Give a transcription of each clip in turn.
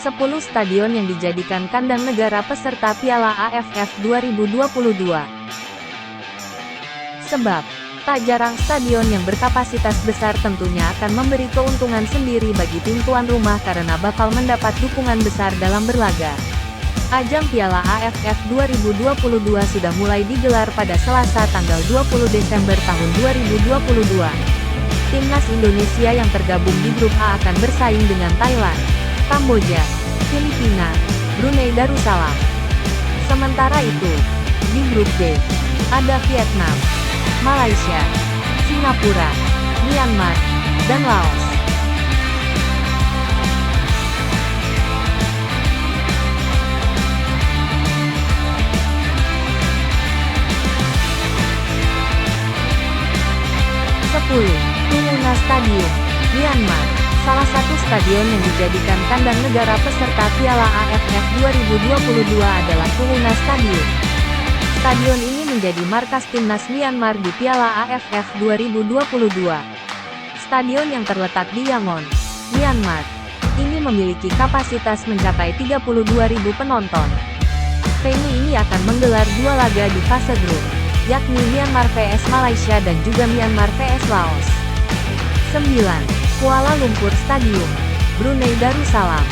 10 stadion yang dijadikan kandang negara peserta Piala AFF 2022. Sebab, tak jarang stadion yang berkapasitas besar tentunya akan memberi keuntungan sendiri bagi tim tuan rumah karena bakal mendapat dukungan besar dalam berlaga. Ajang Piala AFF 2022 sudah mulai digelar pada Selasa tanggal 20 Desember tahun 2022. Timnas Indonesia yang tergabung di grup A akan bersaing dengan Thailand, Kamboja, Filipina, Brunei Darussalam. Sementara itu, di grup B, ada Vietnam, Malaysia, Singapura, Myanmar, dan Laos. Tunguna Stadium, Myanmar. Salah satu stadion yang dijadikan kandang negara peserta Piala AFF 2022 adalah Tunguna Stadium. Stadion ini menjadi markas timnas Myanmar di Piala AFF 2022. Stadion yang terletak di Yangon, Myanmar, ini memiliki kapasitas mencapai 32.000 penonton. Venue ini akan menggelar 2 laga di fase grup, yakni Myanmar vs Malaysia dan juga Myanmar vs Laos. 9. Kuala Lumpur Stadium, Brunei Darussalam.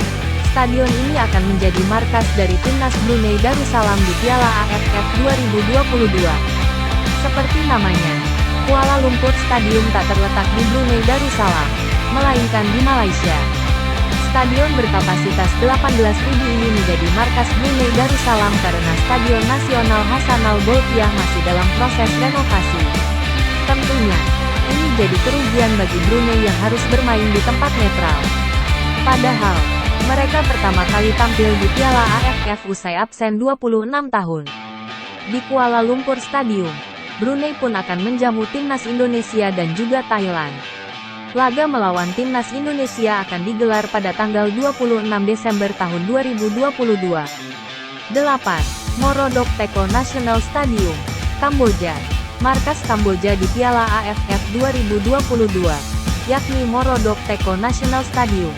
Stadion ini akan menjadi markas dari timnas Brunei Darussalam di Piala AFF 2022. Seperti namanya, Kuala Lumpur Stadium tak terletak di Brunei Darussalam, melainkan di Malaysia. Stadion berkapasitas 18.000 ini menjadi markas Brunei Darussalam karena Stadion Nasional Hassanal Bolkiah masih dalam proses renovasi. Tentunya, ini jadi kerugian bagi Brunei yang harus bermain di tempat netral. Padahal, mereka pertama kali tampil di Piala AFF usai absen 26 tahun. Di Kuala Lumpur Stadium, Brunei pun akan menjamu timnas Indonesia dan juga Thailand. Laga melawan timnas Indonesia akan digelar pada tanggal 26 Desember tahun 2022. 8. Morodok Teko National Stadium, Kamboja. Markas Kamboja di Piala AFF 2022, yakni Morodok Teko National Stadium.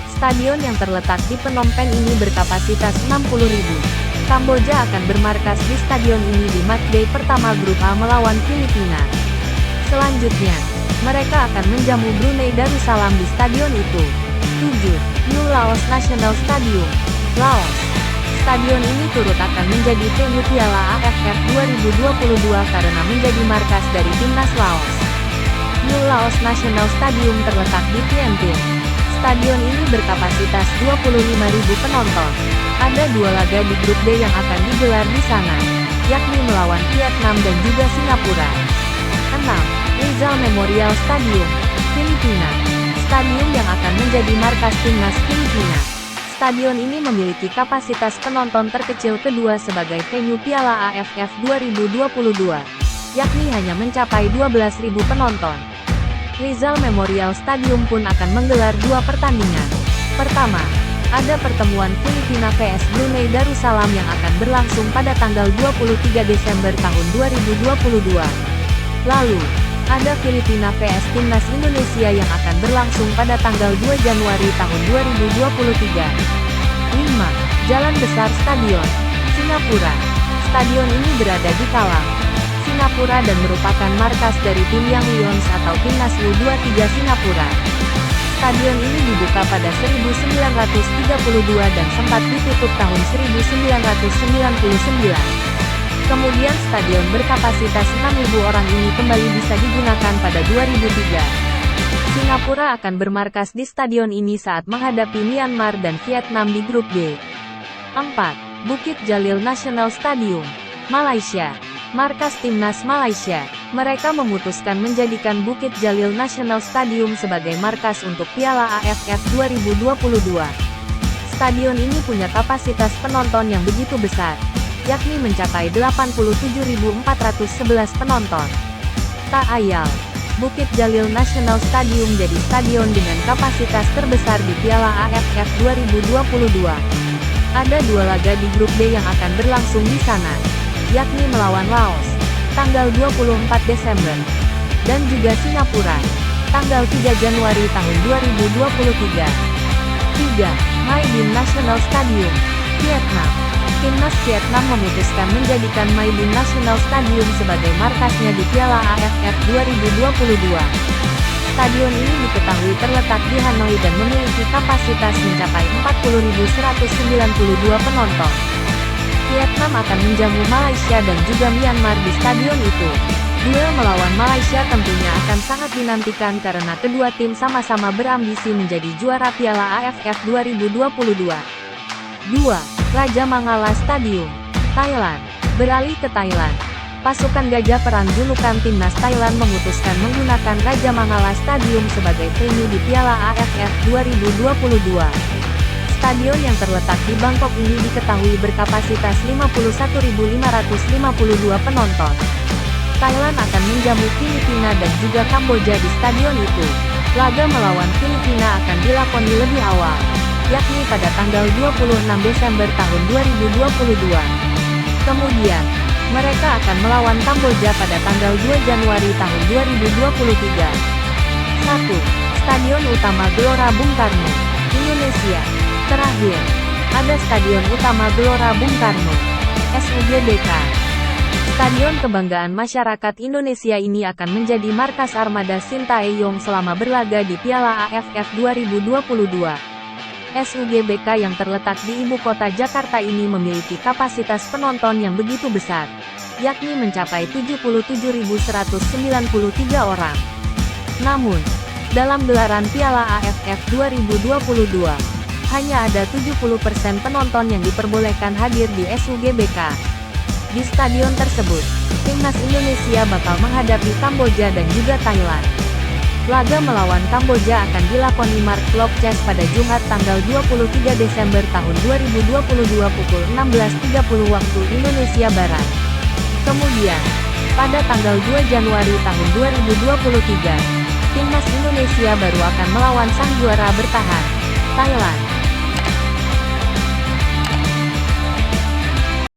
Stadion yang terletak di Phnom Penh ini berkapasitas 60.000. Kamboja akan bermarkas di stadion ini di matchday pertama grup A melawan Filipina. Selanjutnya, mereka akan menjamu Brunei Darussalam di stadion itu. 7. New Laos National Stadium, Laos. Stadion ini turut akan menjadi venue Piala AFF 2022 karena menjadi markas dari timnas Laos. New Laos National Stadium terletak di Vientiane. Stadion ini berkapasitas 25.000 penonton. Ada 2 laga di grup D yang akan digelar di sana, yakni melawan Vietnam dan juga Singapura. 6. Rizal Memorial Stadium, Filipina. Stadion yang akan menjadi markas timnas Filipina. Stadion ini memiliki kapasitas penonton terkecil kedua sebagai venue Piala AFF 2022, yakni hanya mencapai 12.000 penonton. Rizal Memorial Stadium pun akan menggelar 2 pertandingan. Pertama, ada pertemuan Filipina vs Brunei Darussalam yang akan berlangsung pada tanggal 23 Desember tahun 2022. Lalu, ada Filipina vs Timnas Indonesia yang akan berlangsung pada tanggal 2 Januari tahun 2023. 5. Jalan Besar Stadion, Singapura. Stadion ini berada di Kallang, Singapura dan merupakan markas dari tim Young Lions atau Timnas U23 Singapura. Stadion ini dibuka pada 1932 dan sempat ditutup tahun 1999. Kemudian stadion berkapasitas 6.000 orang ini kembali bisa digunakan pada 2003. Singapura akan bermarkas di stadion ini saat menghadapi Myanmar dan Vietnam di grup B. 4. Bukit Jalil National Stadium, Malaysia. Markas timnas Malaysia. Mereka memutuskan menjadikan Bukit Jalil National Stadium sebagai markas untuk Piala AFF 2022. Stadion ini punya kapasitas penonton yang begitu besar, yakni mencapai 87.411 penonton. Tak ayal, Bukit Jalil National Stadium jadi stadion dengan kapasitas terbesar di Piala AFF 2022. Ada 2 laga di grup D yang akan berlangsung di sana, yakni melawan Laos, tanggal 24 Desember, dan juga Singapura, tanggal 3 Januari tahun 2023. 3. Maibin National Stadium, Vietnam. Timnas Vietnam memutuskan menjadikan Maibin National Stadium sebagai markasnya di Piala AFF 2022. Stadion ini diketahui terletak di Hanoi dan memiliki kapasitas mencapai 40.192 penonton. Vietnam akan menjamu Malaysia dan juga Myanmar di stadion itu. Duel melawan Malaysia tentunya akan sangat dinantikan karena kedua tim sama-sama berambisi menjadi juara Piala AFF 2022. 2. Raja Mangala Stadium, Thailand. Beralih ke Thailand. Pasukan Gajah Perang julukan timnas Thailand memutuskan menggunakan Raja Mangala Stadium sebagai venue di Piala AFF 2022. Stadion yang terletak di Bangkok ini diketahui berkapasitas 51.552 penonton. Thailand akan menjamu Filipina dan juga Kamboja di stadion itu. Laga melawan Filipina akan dilakoni lebih awal, yakni pada tanggal 26 Desember tahun 2022. Kemudian, mereka akan melawan Kamboja pada tanggal 2 Januari tahun 2023. 1. Stadion Utama Gelora Bung Karno, Indonesia. Terakhir, ada Stadion Utama Gelora Bung Karno, SUGBK. Stadion kebanggaan masyarakat Indonesia ini akan menjadi markas armada Sintayong selama berlaga di Piala AFF 2022. SUGBK yang terletak di ibu kota Jakarta ini memiliki kapasitas penonton yang begitu besar, yakni mencapai 77.193 orang. Namun, dalam gelaran Piala AFF 2022, hanya ada 70% penonton yang diperbolehkan hadir di SUGBK. Di stadion tersebut, timnas Indonesia bakal menghadapi Kamboja dan juga Thailand. Laga melawan Kamboja akan dilakoni Mark Klok Chess pada Jumat tanggal 23 Desember tahun 2022 pukul 16.30 waktu Indonesia Barat. Kemudian, pada tanggal 2 Januari tahun 2023, timnas Indonesia baru akan melawan sang juara bertahan, Thailand.